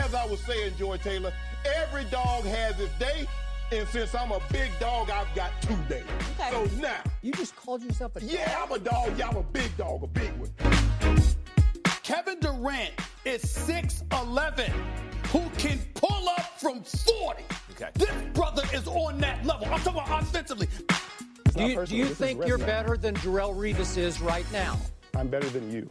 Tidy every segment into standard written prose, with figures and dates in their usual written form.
as I was saying, Joy Taylor, every dog has its day. And since I'm a big dog, I've got 2 days. Okay. So now. You just called yourself a dog? Yeah, I'm a dog. Yeah, I'm a big dog, a big one. Kevin Durant is 6'11", who can pull up from 40. Okay. This brother is on that level. I'm talking about offensively. Do you think you're better than Darrelle Revis is right now? I'm better than you.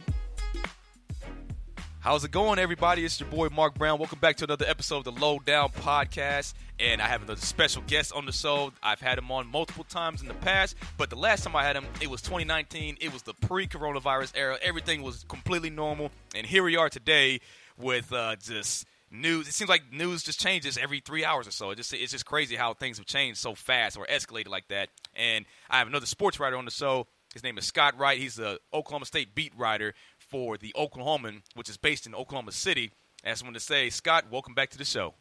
How's it going, everybody? It's your boy, Mark Brown. Welcome back to another episode of the Low Down Podcast. And I have another special guest on the show. I've had him on multiple times in the past, but the last time I had him, it was 2019. It was the pre-coronavirus era. Everything was completely normal. And here we are today with just news. It seems like news just changes every 3 hours or so. It's just crazy how things have changed so fast or escalated like that. And I have another sports writer on the show. His name is Scott Wright. He's the Oklahoma State beat writer for the Oklahoman, which is based in Oklahoma City. I just wanted to say, Scott, welcome back to the show.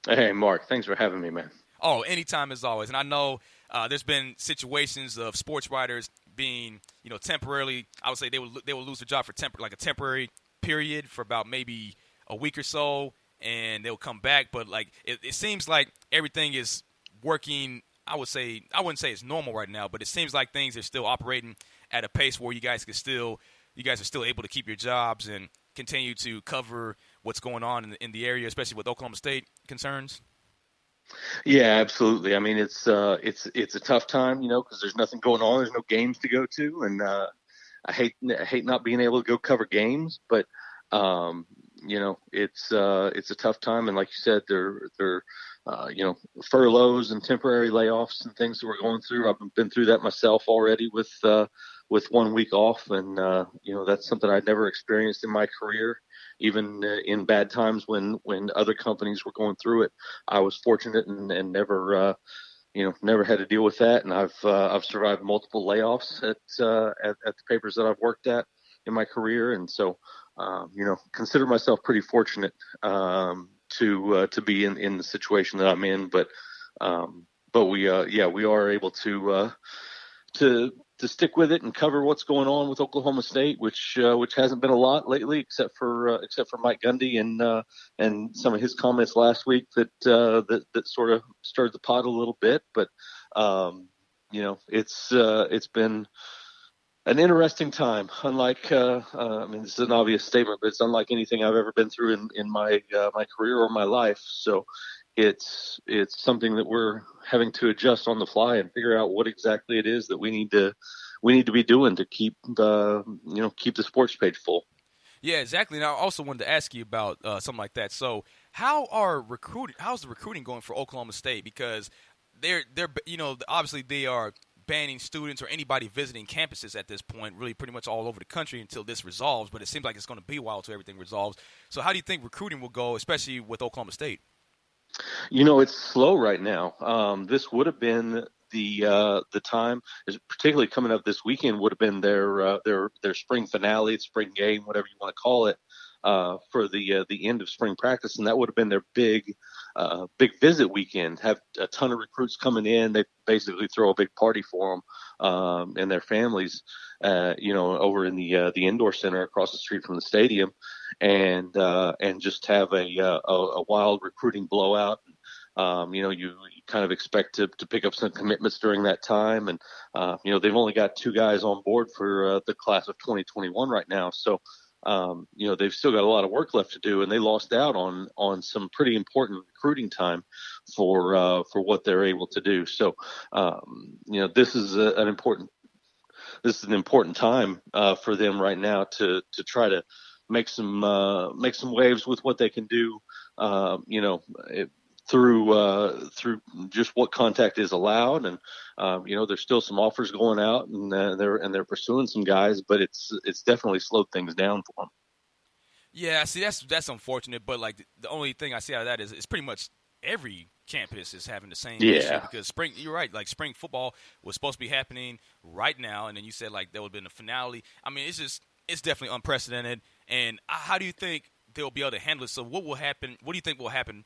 Hey, Mark. Thanks for having me, man. Oh, anytime as always. And I know there's been situations of sports writers being, temporarily, I would say they will lose their job for a temporary period for about maybe a week or so, and they'll come back. But, it seems like everything is working, I wouldn't say it's normal right now, but it seems like things are still operating at a pace where you guys are still able to keep your jobs and continue to cover what's going on in the area, especially with Oklahoma State concerns? Yeah, absolutely. I mean, it's a tough time, because there's nothing going on. There's no games to go to, and I hate not being able to go cover games. But it's a tough time, and like you said, they're furloughs and temporary layoffs and things that we're going through. I've been through that myself already with 1 week off, and that's something I'd never experienced in my career. Even in bad times when other companies were going through it, I was fortunate and never had to deal with that. And I've survived multiple layoffs at the papers that I've worked at in my career, and so consider myself pretty fortunate to be in the situation that I'm in. But we are able to stick with it and cover what's going on with Oklahoma State, which hasn't been a lot lately, except for Mike Gundy and some of his comments last week that sort of stirred the pot a little bit. But it's been an interesting time. Unlike this is an obvious statement, but it's unlike anything I've ever been through in my career or my life. So it's something that we're having to adjust on the fly and figure out what exactly it is that we need to be doing to keep keep the sports page full. Yeah, exactly. And I also wanted to ask you about something like that. So how's the recruiting going for Oklahoma State? Because they're obviously they are banning students or anybody visiting campuses at this point, really pretty much all over the country until this resolves. But it seems like it's going to be a while until everything resolves. So how do you think recruiting will go, especially with Oklahoma State? It's slow right now. This would have been the time, particularly coming up this weekend, would have been their spring finale, spring game, whatever you want to call it, for the end of spring practice, and that would have been their big visit weekend. Have a ton of recruits coming in. They basically throw a big party for them and their families, over in the indoor center across the street from the stadium, and just have a wild recruiting blowout. You kind of expect to pick up some commitments during that time, and they've only got 2 guys on board for the class of 2021 right now, so. They've still got a lot of work left to do, and they lost out on some pretty important recruiting time for what they're able to do. So, this is an important time for them right now to try to make some waves with what they can do. Through just what contact is allowed, and there's still some offers going out, and they're pursuing some guys, but it's definitely slowed things down for them. Yeah, see, that's unfortunate, but the only thing I see out of that is it's pretty much every campus is having the same issue, because you're right, spring football was supposed to be happening right now, and then you said there would have been a finale. I mean, it's definitely unprecedented. And how do you think they'll be able to handle it? So what will happen? What do you think will happen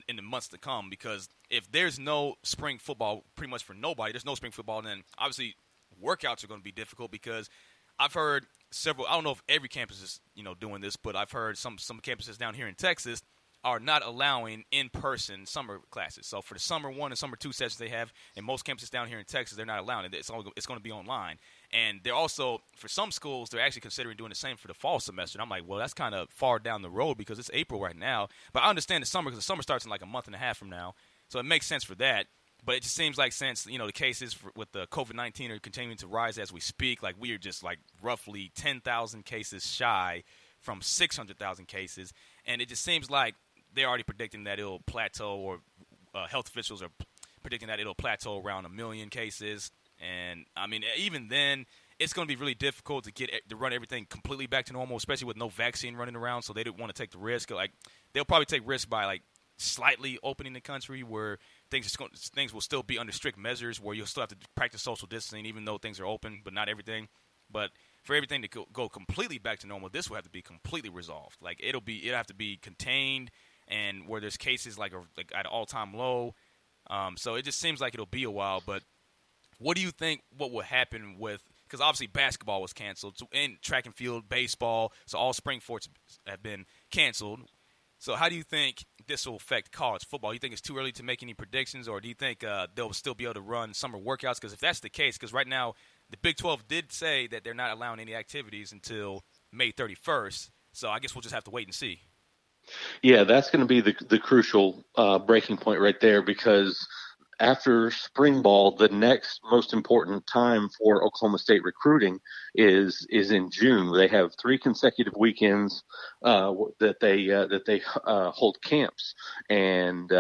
in the months to come? Because if there's no spring football, pretty much for nobody, there's no spring football, then obviously workouts are going to be difficult, because I've heard several, I don't know if every campus is doing this, but I've heard some campuses down here in Texas are not allowing in-person summer classes. So for the summer 1 and summer 2 sessions they have in most campuses down here in Texas, they're not allowing it. It's going to be online. And they're also, for some schools, they're actually considering doing the same for the fall semester. And I'm like, well, that's kind of far down the road because it's April right now. But I understand the summer because the summer starts in like a month and a half from now. So it makes sense for that. But it just seems like since, the cases with the COVID-19 are continuing to rise as we speak, like we are just like roughly 10,000 cases shy from 600,000 cases. And it just seems like they're already predicting that it'll plateau, or health officials are predicting that it'll plateau around 1 million cases. And, I mean, even then, it's going to be really difficult to run everything completely back to normal, especially with no vaccine running around, so they don't want to take the risk. Like, they'll probably take risks by, like, slightly opening the country where things will still be under strict measures, where you'll still have to practice social distancing even though things are open, but not everything. But for everything to go completely back to normal, this will have to be completely resolved. Like, it'll have to be contained, and where there's cases like at an all-time low. So it just seems like it'll be a while. But what do you think what will happen with – because obviously basketball was canceled, and track and field, baseball, so all spring sports have been canceled. So how do you think this will affect college football? You think it's too early to make any predictions, or do you think they'll still be able to run summer workouts? Because if that's the case, because right now the Big 12 did say that they're not allowing any activities until May 31st. So I guess we'll just have to wait and see. Yeah, that's going to be the crucial breaking point right there, because after spring ball, the next most important time for Oklahoma State recruiting is in June. They have 3 consecutive weekends that they hold camps, and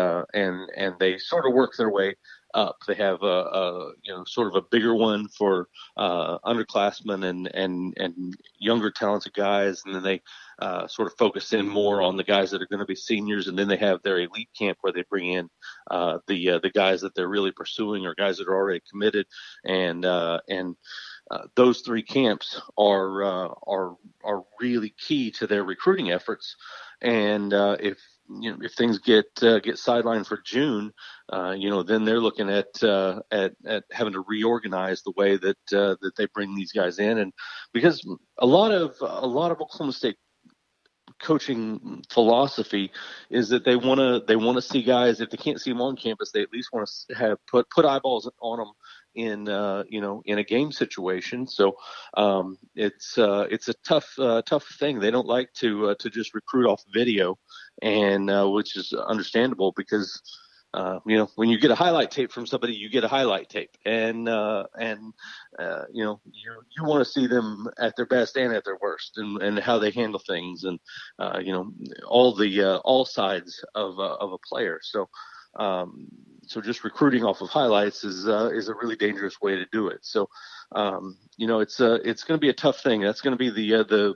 they sort of work their way up. They have sort of a bigger one for underclassmen and younger talented guys, and then they sort of focus in more on the guys that are going to be seniors, and then they have their elite camp where they bring in the guys that they're really pursuing, or guys that are already committed, and those 3 camps are really key to their recruiting efforts. And if things get sidelined for June, then they're looking at having to reorganize the way that they bring these guys in, and because a lot of Oklahoma State coaching philosophy is that they want to see guys, if they can't see them on campus, they at least want to have put eyeballs on them in a game situation. So it's a tough thing. They don't like to just recruit off video, and which is understandable, because when you get a highlight tape from somebody, you get a highlight tape, and you want to see them at their best and at their worst, and how they handle things, and all sides of a player. So just recruiting off of highlights is a really dangerous way to do it. So it's going to be a tough thing. That's going to be the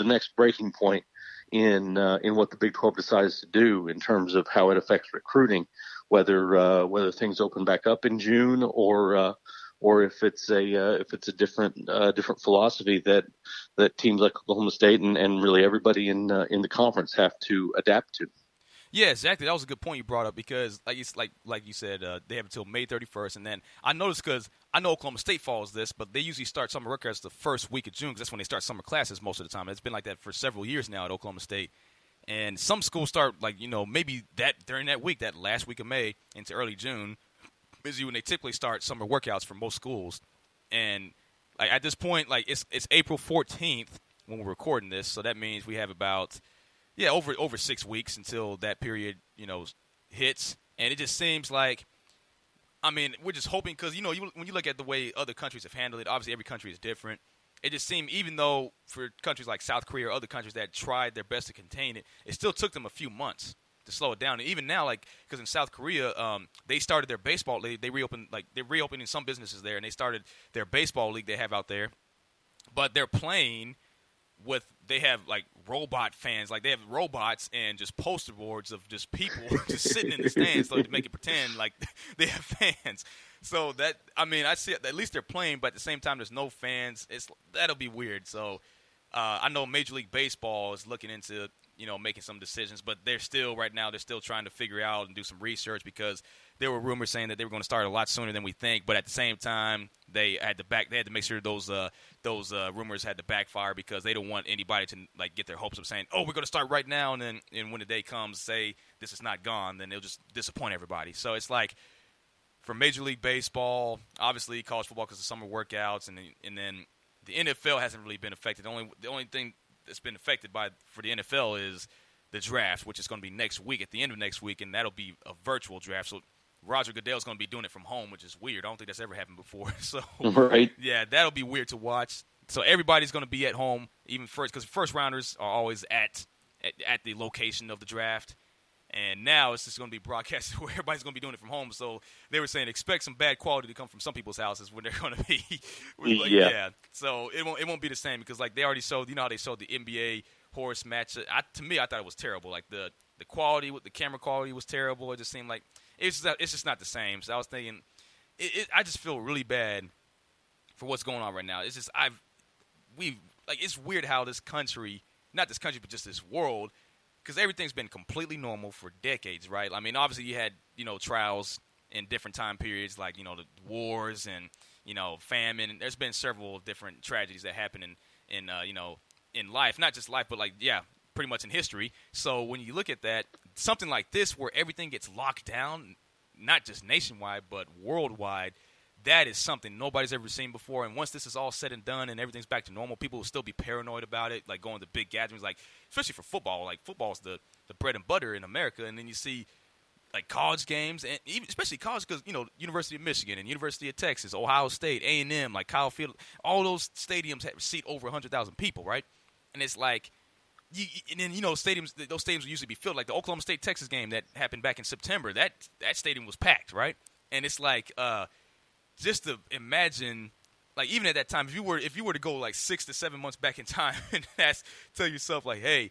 next breaking point in what the Big 12 decides to do in terms of how it affects recruiting, whether things open back up in June, or if it's a different philosophy that teams like Oklahoma State and really everybody in the conference have to adapt to. Yeah, exactly. That was a good point you brought up, because like you said, they have until May 31st, and then I noticed, because I know Oklahoma State follows this, but they usually start summer workouts the first week of June, because that's when they start summer classes most of the time. It's been like that for several years now at Oklahoma State, and some schools start maybe during that week, that last week of May into early June, is when they typically start summer workouts for most schools. And like at this point, like it's April 14th when we're recording this, so that means we have about over 6 weeks until that period, hits. And it just seems like, I mean, we're just hoping, because, when you look at the way other countries have handled it, obviously every country is different. It just seemed, even though for countries like South Korea or other countries that tried their best to contain it, it still took them a few months to slow it down. And even now, like, because in South Korea, they started their baseball league. They're reopening some businesses there, and they started their baseball league they have out there. But they're playing they have like robot fans, like they have robots and just poster boards of just people just sitting in the stands, so to make it pretend like they have fans. So I see at least they're playing, but at the same time there's no fans. That'll be weird. So I know Major League Baseball is looking into, making some decisions, but they're still trying to figure out and do some research because there were rumors saying that they were going to start a lot sooner than we think. But at the same time, they had to make sure those rumors had to backfire because they don't want anybody to like get their hopes up saying, oh, we're going to start right now, and then when the day comes, say this is not gone, then they'll just disappoint everybody. So it's like for Major League Baseball, obviously college football because of summer workouts, and then the NFL hasn't really been affected. The only thing that's been affected for the NFL is the draft, which is going to be next week, at the end of next week, and that'll be a virtual draft. So Roger Goodell's going to be doing it from home, which is weird. I don't think that's ever happened before. So, right. Yeah, that'll be weird to watch. So everybody's going to be at home, even first, because first rounders are always at the location of the draft. And now it's just going to be broadcasted where everybody's going to be doing it from home. So they were saying expect some bad quality to come from some people's houses when they're going to be. Yeah. So it won't be the same because like they already showed, how they showed the NBA horse match. To me, I thought it was terrible. Like the quality with the camera quality was terrible. It just seemed like it's just not the same. So I was thinking, I just feel really bad for what's going on right now. It's just it's weird how this country, not this country, but just this world. Because everything's been completely normal for decades, right? I mean, obviously you had, trials in different time periods like, the wars and, famine. There's been several different tragedies that happen in life. Not just life, but pretty much in history. So when you look at that, something like this where everything gets locked down, not just nationwide, but worldwide, that is something nobody's ever seen before. And once this is all said and done and everything's back to normal, people will still be paranoid about it, like going to big gatherings, like especially for football. Like football's the bread and butter in America. And then you see like college games, and even especially college because, University of Michigan and University of Texas, Ohio State, A&M, like Kyle Field, all those stadiums seat over 100,000 people, right? And it's like, and then, those stadiums will usually be filled. Like the Oklahoma State-Texas game that happened back in September, that stadium was packed, right? And it's like just to imagine, like even at that time, if you were to go like 6 to 7 months back in time and tell yourself like, hey,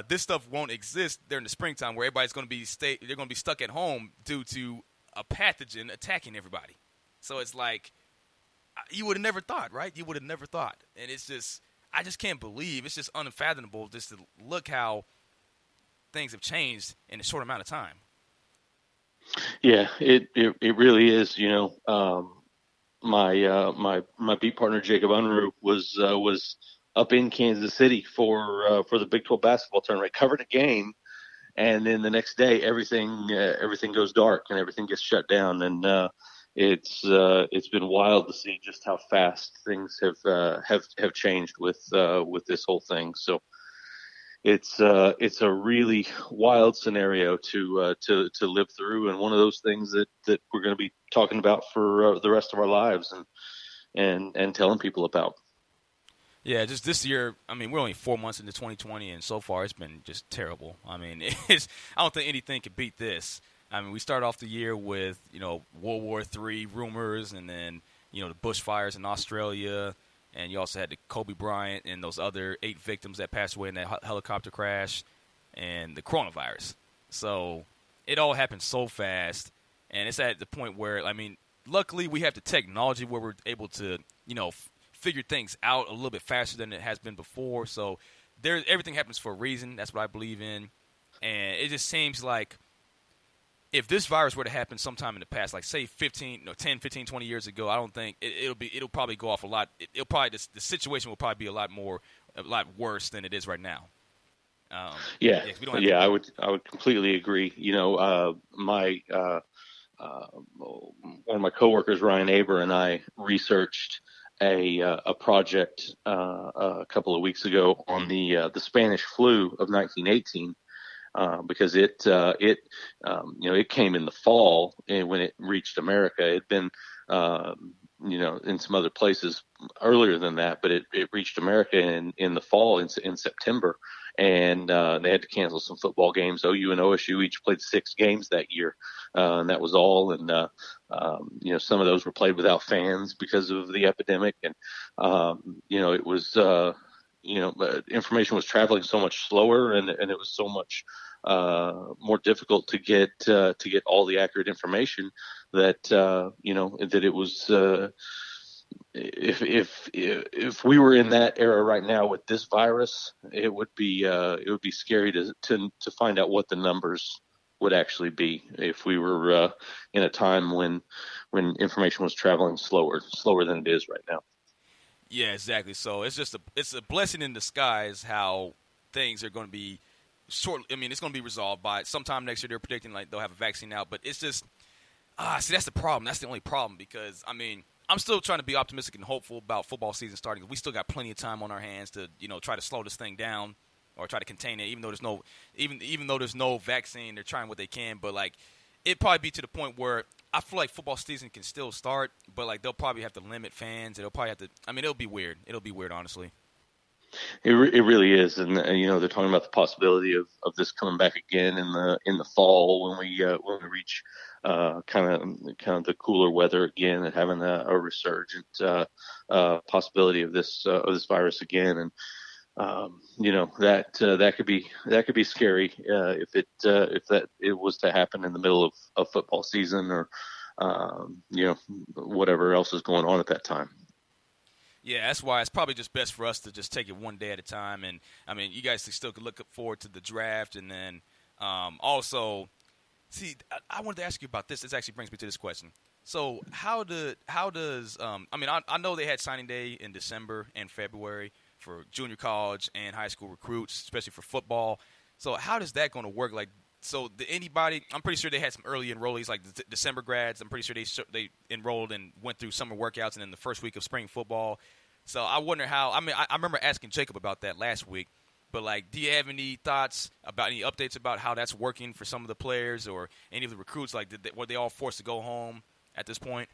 this stuff won't exist during the springtime where everybody's going to be they're going to be stuck at home due to a pathogen attacking everybody. So it's like you would have never thought, right? You would have never thought, and it's just I just can't believe it's just unfathomable just to look how things have changed in a short amount of time. Yeah, it really is. My beat partner Jacob Unruh was up in Kansas City for the Big 12 basketball tournament, covered a game, and then the next day everything goes dark and everything gets shut down, and it's been wild to see just how fast things have changed with this whole thing. So it's a really wild scenario to live through, and one of those things that we're going to be talking about for the rest of our lives and telling people about. Yeah, just this year, I mean, we're only 4 months into 2020, and so far it's been just terrible. I mean, I don't think anything could beat this. I mean, we started off the year with, World War III rumors, and then, the bushfires in Australia, and you also had the Kobe Bryant and those other 8 victims that passed away in that helicopter crash, and the coronavirus. So it all happened so fast, and it's at the point where, I mean, luckily we have the technology where we're able to, figure things out a little bit faster than it has been before. So everything happens for a reason. That's what I believe in. And it just seems like if this virus were to happen sometime in the past, like say 10, 15, 20 years ago, I don't think it'll probably go off a lot. The situation will probably be a lot worse than it is right now. I would completely agree. One of my coworkers, Ryan Aber, and I researched a project a couple of weeks ago on the Spanish flu of 1918 because it came in the fall, and when it reached America, it had been in some other places earlier than that, but it reached America in the fall in September, and they had to cancel some football games. OU and OSU each played 6 games that year, and that was all. And some of those were played without fans because of the epidemic, and it was information was traveling so much slower, and it was so much more difficult to get all the accurate information that that it was if we were in that era right now with this virus, it would be scary to find out what the numbers would actually be if we were in a time when information was traveling slower than it is right now. Yeah, exactly. So it's a blessing in disguise how things are going to be short. I mean, it's going to be resolved by sometime next year. They're predicting like they'll have a vaccine out, but it's just see, that's the problem. That's the only problem because I mean, I'm still trying to be optimistic and hopeful about football season starting. We still got plenty of time on our hands to try to slow this thing down or try to contain it. Even though there's no vaccine, they're trying what they can. But like, it'd probably be to the point where I feel like football season can still start, but like they'll probably have to limit fans. They'll probably have to. I mean, it'll be weird. It'll be weird, honestly. It really is, and they're talking about the possibility of this coming back again in the fall when we reach kind of the cooler weather again and having a resurgent possibility of this virus again, and that could be scary if it was to happen in the middle of football season or whatever else is going on at that time. Yeah, that's why it's probably just best for us to just take it one day at a time. And, I mean, you guys still could look forward to the draft. And then also, see, I wanted to ask you about this. This actually brings me to this question. So how does I mean, I know they had signing day in December and February for junior college and high school recruits, especially for football. So how is that going to work? Like, so anybody – I'm pretty sure they had some early enrollees, like the December grads. I'm pretty sure they enrolled and went through summer workouts and then the first week of spring football. So I wonder how – I mean, I remember asking Jacob about that last week. But, like, do you have any thoughts about any updates about how that's working for some of the players or any of the recruits? Like, were they all forced to go home at this point?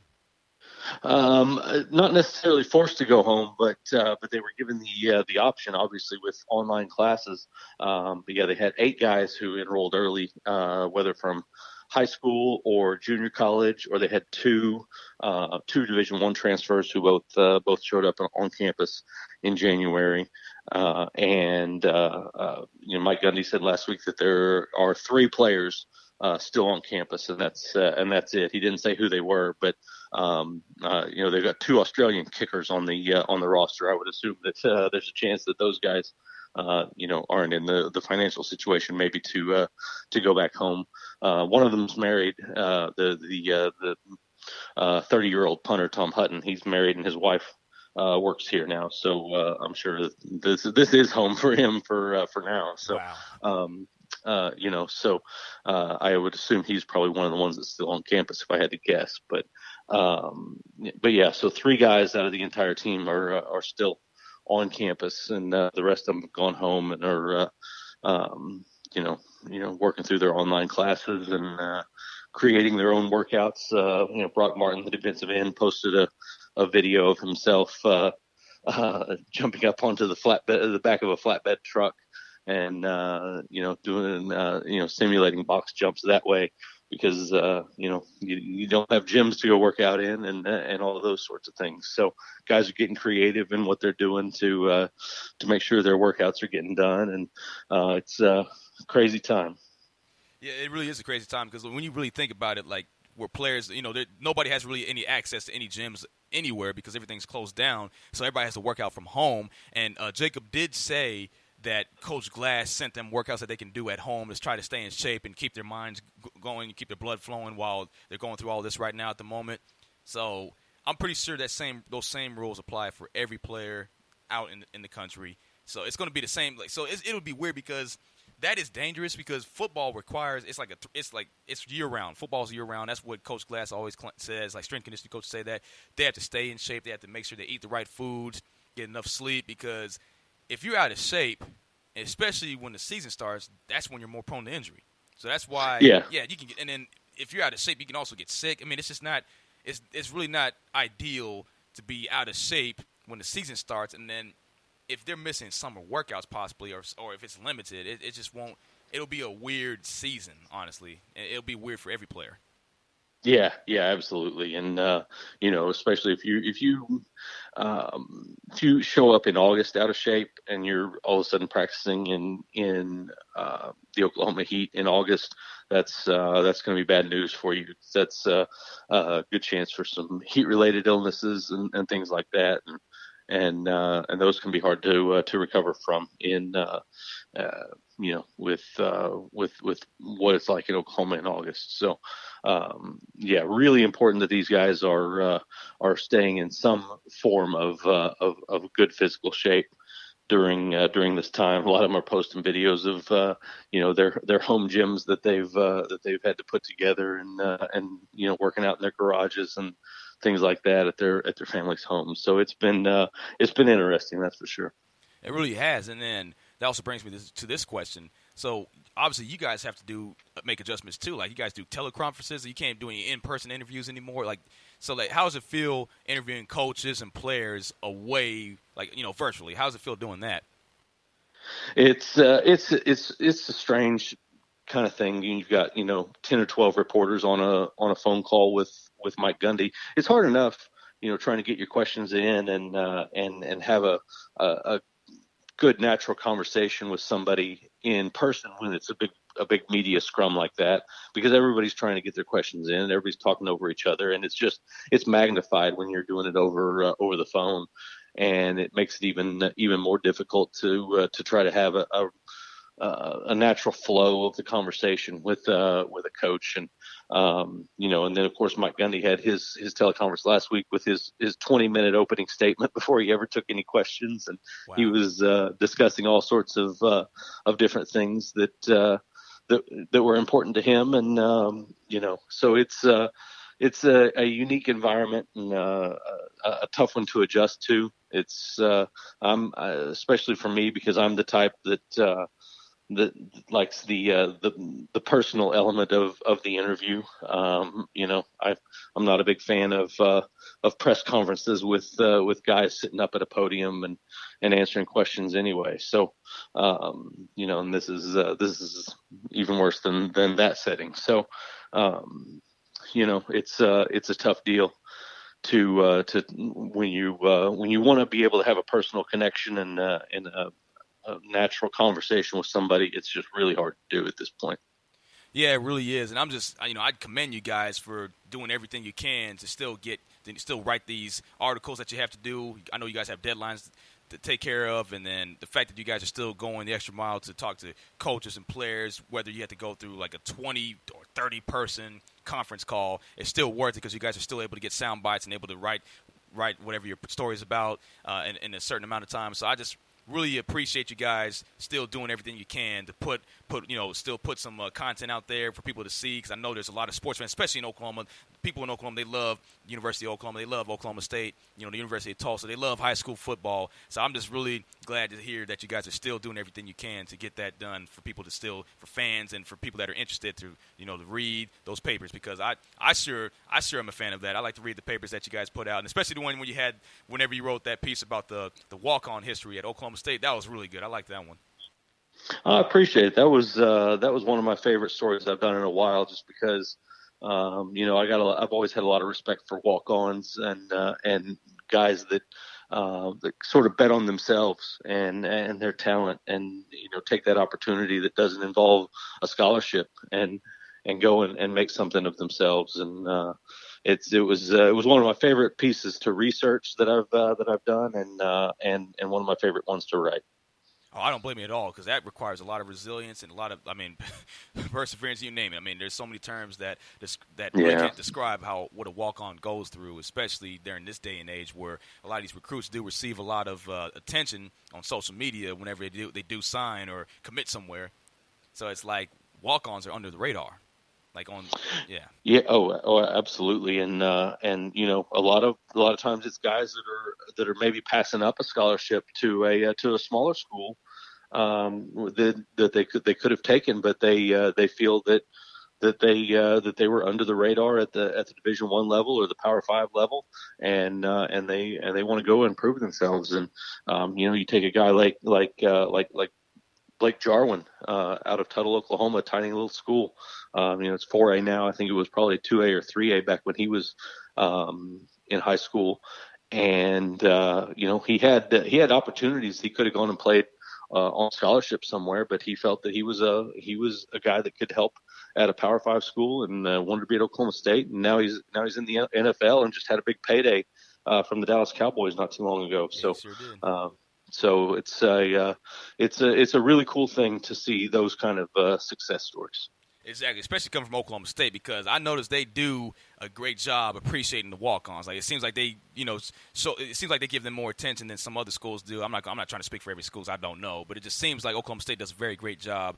Not necessarily forced to go home, but they were given the option, obviously, with online classes. But yeah, they had 8 guys who enrolled early, whether from high school or junior college, or they had two Division I transfers who both showed up on campus in January. And Mike Gundy said last week that there are 3 players still on campus, and that's it. He didn't say who they were, but they've got 2 Australian kickers on the roster. I would assume that there's a chance that those guys aren't in the financial situation maybe to go back home. One of them's married, the 30-year-old punter Tom Hutton. He's married and his wife works here now, so I'm sure this is home for him for now. So. Wow. I would assume he's probably one of the ones that's still on campus if I had to guess. But yeah, so 3 guys out of the entire team are still on campus, and the rest of them have gone home and are, working through their online classes and creating their own workouts. Brock Martin, the defensive end, posted a video of himself jumping up onto the back of a flatbed truck. And doing simulating box jumps that way because you don't have gyms to go work out in and all of those sorts of things. So guys are getting creative in what they're doing to make sure their workouts are getting done, and it's a crazy time. Yeah, it really is a crazy time because when you really think about it, like where players, nobody has really any access to any gyms anywhere because everything's closed down, so everybody has to work out from home. And Jacob did say that Coach Glass sent them workouts that they can do at home to try to stay in shape and keep their minds going and keep their blood flowing while they're going through all this right now at the moment. So I'm pretty sure those same rules apply for every player out in the country. So it's going to be the same. It'll be weird because that is dangerous because football requires it's year round. Football's year round. That's what Coach Glass always says. Like strength conditioning coaches say that they have to stay in shape. They have to make sure they eat the right foods, get enough sleep because if you're out of shape, especially when the season starts, that's when you're more prone to injury. So that's why, you can get. And then if you're out of shape, you can also get sick. I mean, it's just not. It's really not ideal to be out of shape when the season starts. And then if they're missing summer workouts possibly, or if it's limited, it just won't. It'll be a weird season, honestly. It'll be weird for every player. Yeah, yeah, absolutely. And especially if you show up in August out of shape and you're all of a sudden practicing in the Oklahoma heat in August, that's going to be bad news for you. That's a good chance for some heat related illnesses and things like that. And those can be hard to recover from in with what it's like in Oklahoma in August. So yeah, really important that these guys are staying in some form of good physical shape during this time. A lot of them are posting videos of their home gyms that they've had to put together and working out in their garages and things like that at their families' homes. So it's been interesting, that's for sure. It really has. And then that also brings me to this question. So obviously you guys have to make adjustments too. Like you guys do teleconferences. You can't do any in-person interviews anymore. So how does it feel interviewing coaches and players away, virtually? How does it feel doing that? It's a strange kind of thing. You've got 10 or 12 reporters on a phone call with Mike Gundy. It's hard enough trying to get your questions in and have a good natural conversation with somebody in person when it's a big media scrum like that, because everybody's trying to get their questions in, everybody's talking over each other, and it's magnified when you're doing it over the phone, and it makes it even more difficult to try to have a natural flow of the conversation with a coach. And and then of course Mike Gundy had his teleconference last week with his 20-minute opening statement before he ever took any questions, and wow. He was discussing all sorts of different things that were important to him, and so it's a unique environment and a tough one to adjust to. It's especially for me, because I'm the type that likes the personal element of the interview. I'm not a big fan of press conferences with guys sitting up at a podium and answering questions anyway. So and this is even worse than that setting. So it's a tough deal to when you want to be able to have a personal connection and a natural conversation with somebody. It's just really hard to do at this point. Yeah, it really is. And I'm just, I commend you guys for doing everything you can to still write these articles that you have to do. I know you guys have deadlines to take care of, and then the fact that you guys are still going the extra mile to talk to coaches and players, whether you have to go through like a 20 or 30 person conference call, it's still worth it because you guys are still able to get sound bites and able to write whatever your story is about in a certain amount of time. So I just really appreciate you guys still doing everything you can to put some content out there for people to see, because I know there's a lot of sports fans, especially in Oklahoma. People in Oklahoma, they love University of Oklahoma. They love Oklahoma State, the University of Tulsa. They love high school football. So I'm just really glad to hear that you guys are still doing everything you can to get that done for people for fans and for people that are interested to read those papers, because I sure am a fan of that. I like to read the papers that you guys put out, and especially the one whenever you wrote that piece about the walk-on history at Oklahoma State. That was really good. I like that one. I appreciate it. That was one of my favorite stories I've done in a while, just because I've always had a lot of respect for walk-ons and guys that sort of bet on themselves and their talent, and take that opportunity that doesn't involve a scholarship and go and make something of themselves. And it was one of my favorite pieces to research that I've done, and one of my favorite ones to write. Oh, I don't blame you at all, because that requires a lot of resilience and a lot of, perseverance, you name it. There's so many terms that really can't describe what a walk-on goes through, especially during this day and age where a lot of these recruits do receive a lot of attention on social media whenever they do sign or commit somewhere. So it's like walk-ons are under the radar. Oh, absolutely. And a lot of times it's guys that are maybe passing up a scholarship to a smaller school that they could have taken, but they feel that they were under the radar at the Division I level or the Power 5 level, and they want to go and prove themselves. And you take a guy like Blake Jarwin out of Tuttle, Oklahoma, a tiny little school. It's 4A now. I think it was probably 2A or 3A back when he was in high school. And he had opportunities. He could have gone and played on scholarship somewhere, but he felt that he was a guy that could help at a Power 5 school, and wanted to be at Oklahoma State. And now he's in the NFL and just had a big payday from the Dallas Cowboys not too long ago. So, sure did. So it's a really cool thing to see those kind of success stories. Exactly, especially coming from Oklahoma State, because I noticed they do a great job appreciating the walk-ons. Like, it seems like they, so it seems like they give them more attention than some other schools do. I'm not trying to speak for every school, I don't know, but it just seems like Oklahoma State does a very great job,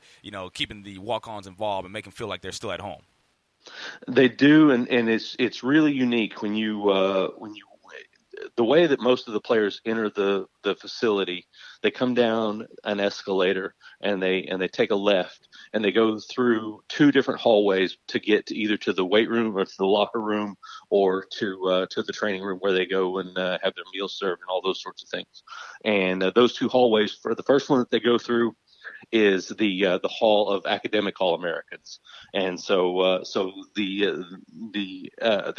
keeping the walk-ons involved and making them feel like they're still at home. They do, and it's really unique when you the way that most of the players enter the facility. They come down an escalator and they take a left, and they go through two different hallways to get either to the weight room or to the locker room or to the training room where they go and have their meals served and all those sorts of things. And those two hallways, for the first one that they go through, is the Hall of Academic All-Americans, and so the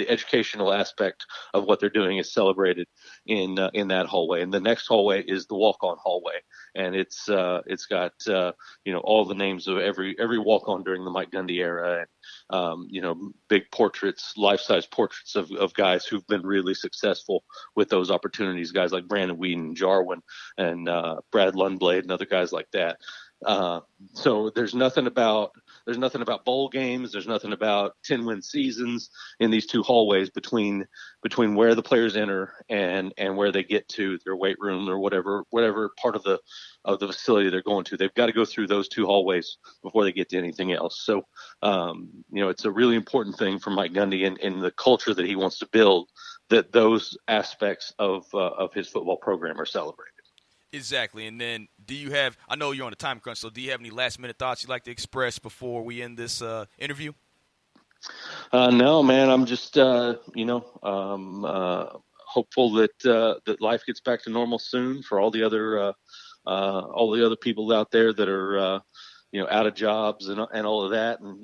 educational aspect of what they're doing is celebrated in that hallway. And the next hallway is the walk-on hallway, and it's got all the names of every walk-on during the Mike Gundy era, and big portraits, life-size portraits of guys who've been really successful with those opportunities, guys like Brandon Whedon, Jarwin, and Brad Lundblade, and other guys like that. So there's nothing about bowl games. There's nothing about 10-win seasons in these two hallways between where the players enter and where they get to their weight room or whatever part of the facility they're going to. They've got to go through those two hallways before they get to anything else. So, it's a really important thing for Mike Gundy and the culture that he wants to build, that those aspects of his football program are celebrated. Exactly. And then I know you're on a time crunch, so do you have any last-minute thoughts you'd like to express before we end this interview? No, man, I'm just, hopeful that life gets back to normal soon for all the other people out there that are, out of jobs and all of that. And,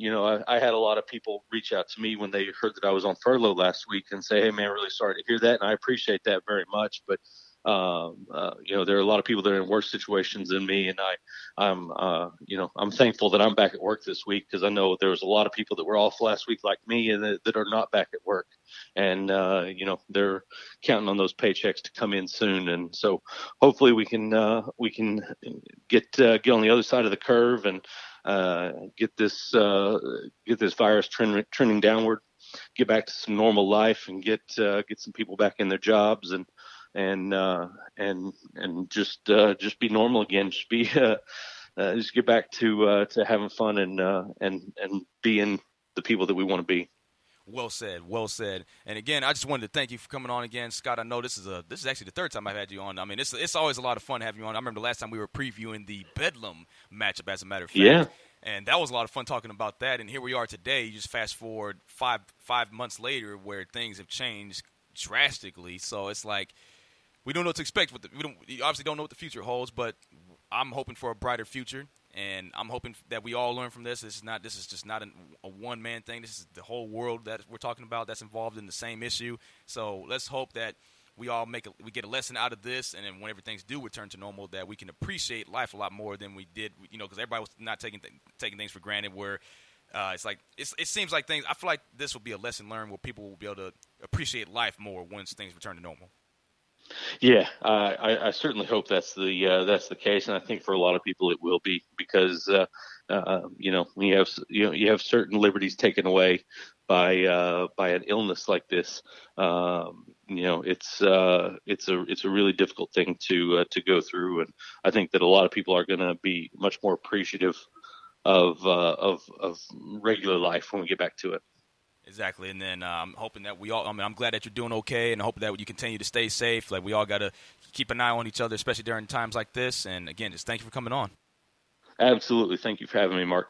I had a lot of people reach out to me when they heard that I was on furlough last week and say, hey, man, really sorry to hear that. And I appreciate that very much. But there are a lot of people that are in worse situations than me, and I'm thankful that I'm back at work this week, because I know there was a lot of people that were off last week like me and that are not back at work, and they're counting on those paychecks to come in soon, and so hopefully we can get on the other side of the curve and get this virus trending downward, get back to some normal life, and get some people back in their jobs and just be normal again. Just get back to having fun and being the people that we want to be. Well said. And again, I just wanted to thank you for coming on again, Scott. I know this is actually the third time I've had you on. I mean, it's always a lot of fun having you on. I remember the last time we were previewing the Bedlam matchup, as a matter of fact. Yeah. And that was a lot of fun talking about that. And here we are today. You just fast forward five months later, where things have changed drastically. So it's like, we don't know what to expect. We obviously don't know what the future holds, but I'm hoping for a brighter future, and I'm hoping that we all learn from this. This is just not a one-man thing. This is the whole world that we're talking about that's involved in the same issue. So let's hope that we all we get a lesson out of this, and then whenever things do return to normal, that we can appreciate life a lot more than we did. Because everybody was not taking things for granted. Where it seems like things. I feel like this will be a lesson learned where people will be able to appreciate life more once things return to normal. Yeah, I certainly hope that's the case, and I think for a lot of people it will be, because when you have certain liberties taken away by an illness like this, it's a really difficult thing to go through, and I think that a lot of people are going to be much more appreciative of regular life when we get back to it. Exactly, and then I'm hoping that I'm glad that you're doing okay, and I hope that you continue to stay safe. Like, we all got to keep an eye on each other, especially during times like this. And again, just thank you for coming on. Absolutely. Thank you for having me, Mark.